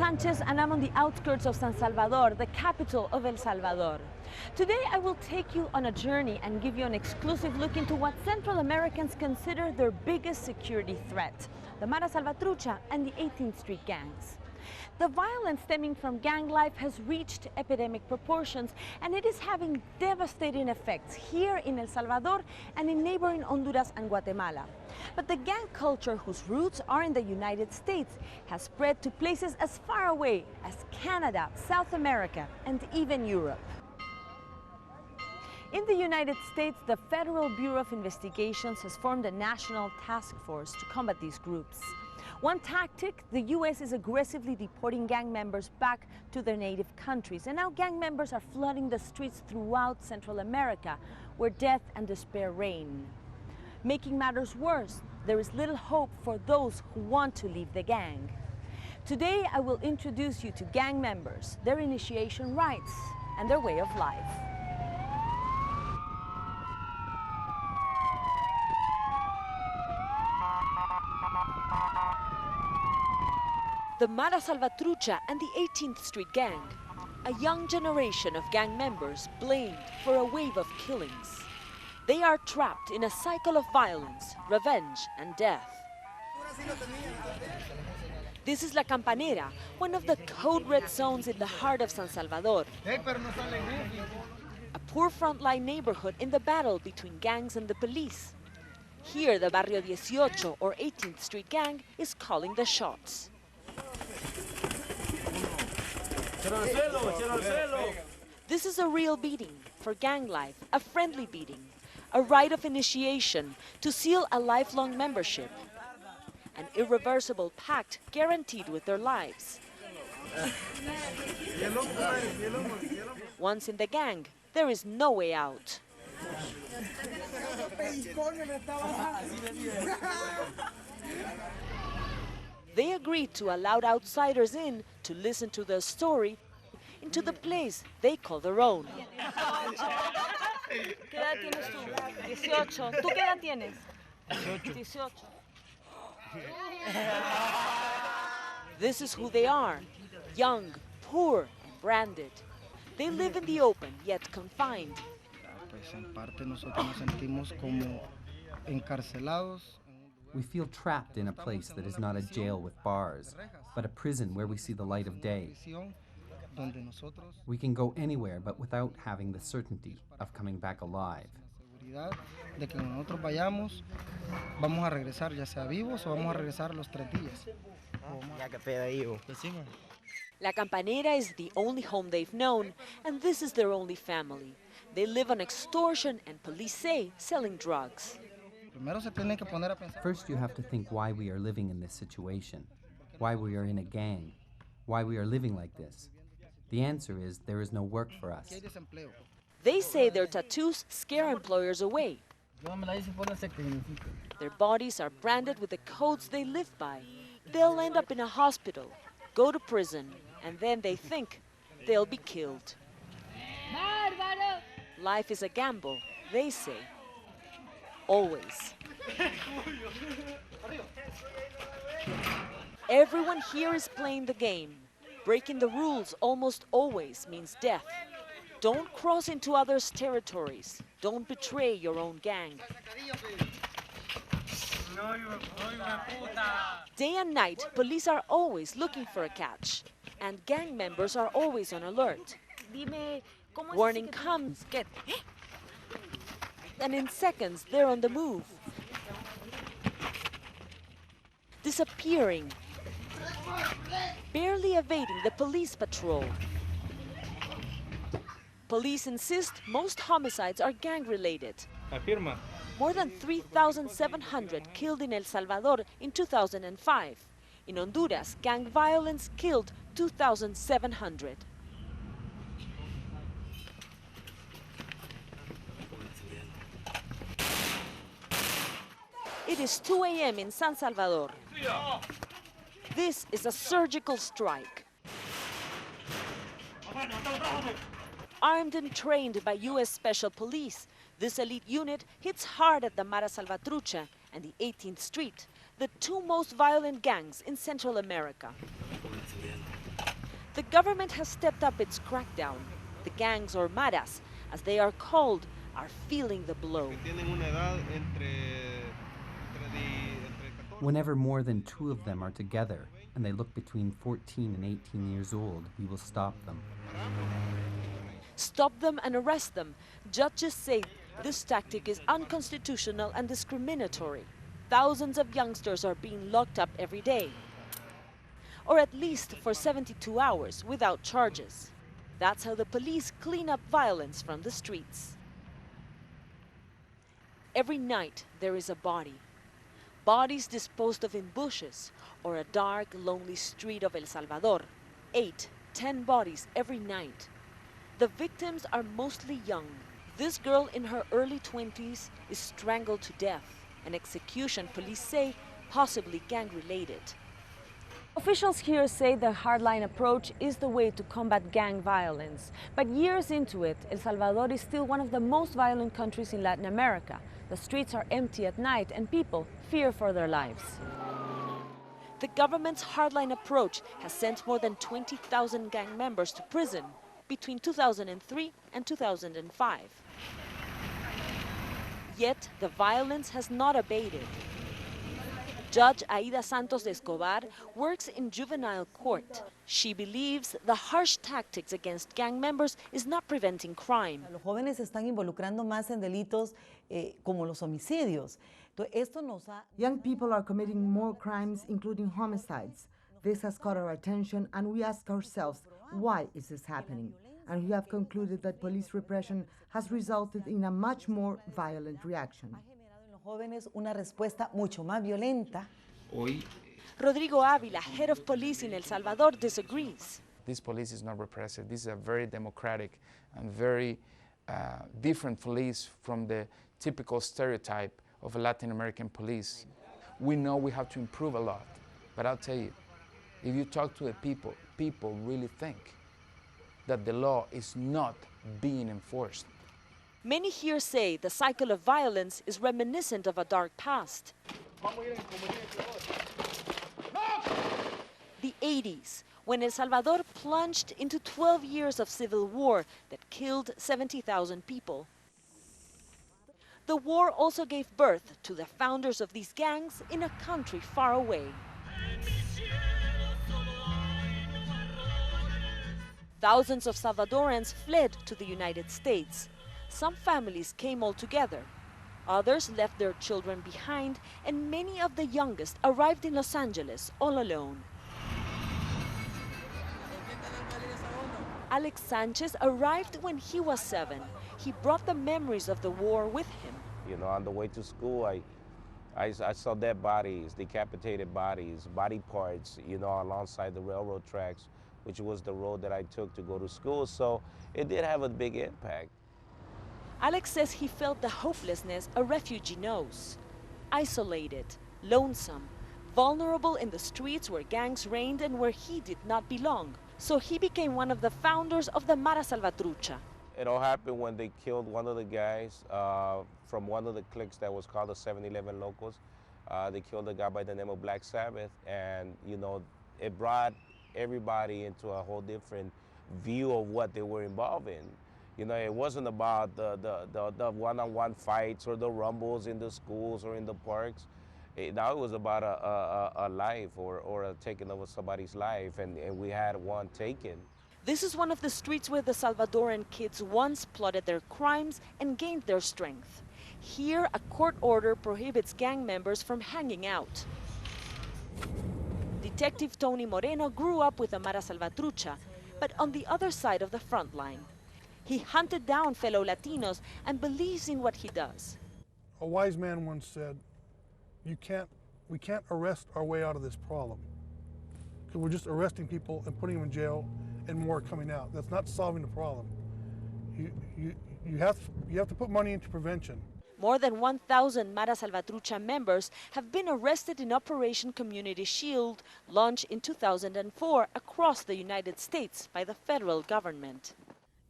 Sanchez, and I'm on the outskirts of San Salvador, the capital of El Salvador. Today I will take you on a journey and give you an exclusive look into what Central Americans consider their biggest security threat, the Mara Salvatrucha and the 18th Street gangs. The violence stemming from gang life has reached epidemic proportions, and it is having devastating effects here in El Salvador and in neighboring Honduras and Guatemala. But the gang culture, whose roots are in the United States, has spread to places as far away as Canada, South America, and even Europe. In the United States, the Federal Bureau of Investigations has formed a national task force to combat these groups. One tactic, the U.S. is aggressively deporting gang members back to their native countries. And now gang members are flooding the streets throughout Central America, where death and despair reign. Making matters worse, there is little hope for those who want to leave the gang. Today, I will introduce you to gang members, their initiation rites, and their way of life. The Mara Salvatrucha and the 18th Street Gang, a young generation of gang members blamed for a wave of killings. They are trapped in a cycle of violence, revenge, and death. This is La Campanera, one of the code red zones in the heart of San Salvador. A poor frontline neighborhood in the battle between gangs and the police. Here, the Barrio 18 or 18th Street Gang is calling the shots. This is a real beating for gang life, a friendly beating, a rite of initiation to seal a lifelong membership, an irreversible pact guaranteed with their lives. Once in the gang, there is no way out. They agreed to allow outsiders in to listen to their story into the place they call their own. ¿Qué edad tienes tú? 18. ¿Tú qué edad tienes? 18. This is who they are, young, poor, and branded. They live in the open, yet confined. We feel trapped in a place that is not a jail with bars, but a prison where we see the light of day. We can go anywhere, but without having the certainty of coming back alive. La Campanera is the only home they've known, and this is their only family. They live on extortion and, police say, selling drugs. First, you have to think why we are living in this situation, why we are in a gang, why we are living like this. The answer is there is no work for us. They say their tattoos scare employers away. Their bodies are branded with the codes they live by. They'll end up in a hospital, go to prison, and then they think they'll be killed. Life is a gamble, they say. Always. Everyone here is playing the game. Breaking the rules almost always means death. Don't cross into others' territories. Don't betray your own gang. Day and night, police are always looking for a catch. And gang members are always on alert. Warning comes, and in seconds, they're on the move. Disappearing. Barely evading the police patrol. Police insist most homicides are gang-related. More than 3,700 killed in El Salvador in 2005. In Honduras, gang violence killed 2,700. It is 2 a.m. in San Salvador. This is a surgical strike. Armed and trained by U.S. Special Police, this elite unit hits hard at the Mara Salvatrucha and the 18th Street, the two most violent gangs in Central America. The government has stepped up its crackdown. The gangs, or maras, as they are called, are feeling the blow. Whenever more than two of them are together, and they look between 14 and 18 years old, we will stop them. Stop them and arrest them. Judges say this tactic is unconstitutional and discriminatory. Thousands of youngsters are being locked up every day, or at least for 72 hours without charges. That's how the police clean up violence from the streets. Every night there is a body. Bodies disposed of in bushes or a dark, lonely street of El Salvador. 8, 10 bodies every night. The victims are mostly young. This girl in her early 20s is strangled to death. An execution, police say, possibly gang-related. Officials here say the hardline approach is the way to combat gang violence. But years into it, El Salvador is still one of the most violent countries in Latin America. The streets are empty at night and people fear for their lives. The government's hardline approach has sent more than 20,000 gang members to prison between 2003 and 2005. Yet the violence has not abated. Judge Aida Santos de Escobar works in juvenile court. She believes the harsh tactics against gang members is not preventing crime. Los jóvenes se están involucrando más en delitos como los homicidios. Young people are committing more crimes, including homicides. This has caught our attention, and we ask ourselves, why is this happening? And we have concluded that police repression has resulted in a much more violent reaction. Una respuesta mucho más violenta. Rodrigo Ávila, head of police in El Salvador, disagrees. This police is not repressive. This is a very democratic and very different police from the typical stereotype of a Latin American police. We know we have to improve a lot, but I'll tell you, if you talk to the people, people really think that the law is not being enforced. Many here say the cycle of violence is reminiscent of a dark past. The 80s, when El Salvador plunged into 12 years of civil war that killed 70,000 people. The war also gave birth to the founders of these gangs in a country far away. Thousands of Salvadorans fled to the United States. Some families came all together. Others left their children behind, and many of the youngest arrived in Los Angeles all alone. Alex Sanchez arrived when he was 7. He brought the memories of the war with him. You know, on the way to school, I saw dead bodies, decapitated bodies, body parts, you know, alongside the railroad tracks, which was the road that I took to go to school. So it did have a big impact. Alex says he felt the hopelessness a refugee knows. Isolated, lonesome, vulnerable in the streets where gangs reigned and where he did not belong. So he became one of the founders of the Mara Salvatrucha. It all happened when they killed one of the guys from one of the cliques that was called the 7-Eleven Locals. They killed a guy by the name of Black Sabbath, and you know, it brought everybody into a whole different view of what they were involved in. You know, it wasn't about the one-on-one fights or the rumbles in the schools or in the parks. Now it was about a life or a taking over somebody's life, and we had one taken. This is one of the streets where the Salvadoran kids once plotted their crimes and gained their strength. Here, a court order prohibits gang members from hanging out. Detective Tony Moreno grew up with the Mara Salvatrucha, but on the other side of the front line. He hunted down fellow Latinos and believes in what he does. A wise man once said, we can't arrest our way out of this problem. Because we're just arresting people and putting them in jail and more coming out. That's not solving the problem. You have to put money into prevention. More than 1,000 Mara Salvatrucha members have been arrested in Operation Community Shield, launched in 2004 across the United States by the federal government.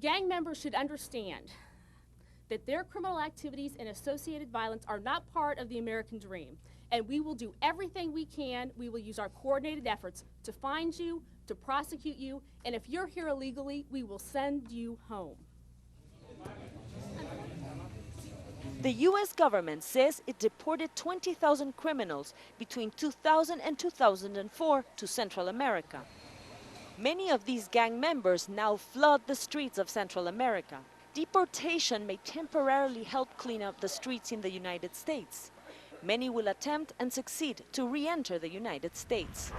Gang members should understand that their criminal activities and associated violence are not part of the American dream. And we will do everything we can. We will use our coordinated efforts to find you, to prosecute you, and if you're here illegally, we will send you home. The U.S. government says it deported 20,000 criminals between 2000 and 2004 to Central America. Many of these gang members now flood the streets of Central America. Deportation may temporarily help clean up the streets in the United States. Many will attempt and succeed to re-enter the United States.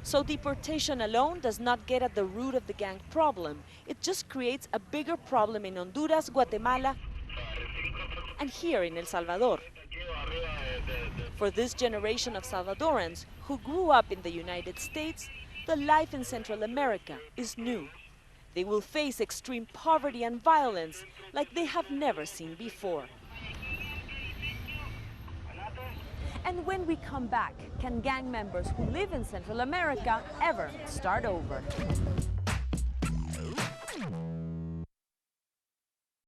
So deportation alone does not get at the root of the gang problem. It just creates a bigger problem in Honduras, Guatemala, and here in El Salvador. For this generation of Salvadorans who grew up in the United States, the life in Central America is new. They will face extreme poverty and violence like they have never seen before. And when we come back, can gang members who live in Central America ever start over?